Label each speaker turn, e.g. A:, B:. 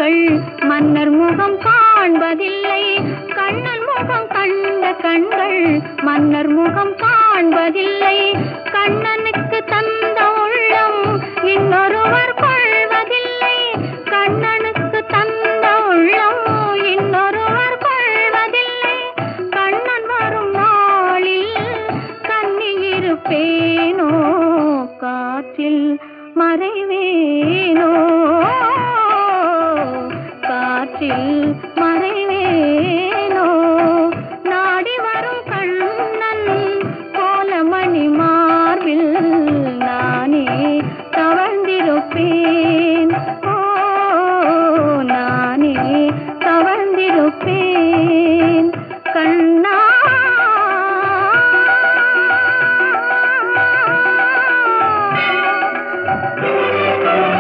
A: கண்கள் மன்னர் முகம் காண்பதில்லை. கண்ணன் முகம் கண்ட கண்கள் மன்னர் முகம் காண்பதில்லை. கண்ணனுக்கு தந்த உள்ளம் இன்னொருவர் கொள்வதில்லை. கண்ணனுக்கு தந்த உள்ளம் இன்னொருவர் கொள்வதில்லை. கண்ணன் வரும் நாளில் கண்ணியிருப்பேனோ, காற்றில் மறைவேனோ, காற்றில் மறைவேனோ. நாடி வரும் கண்ணன் கோலமணி மார்பில் நானே தவழ்ந்திருப்பேன்.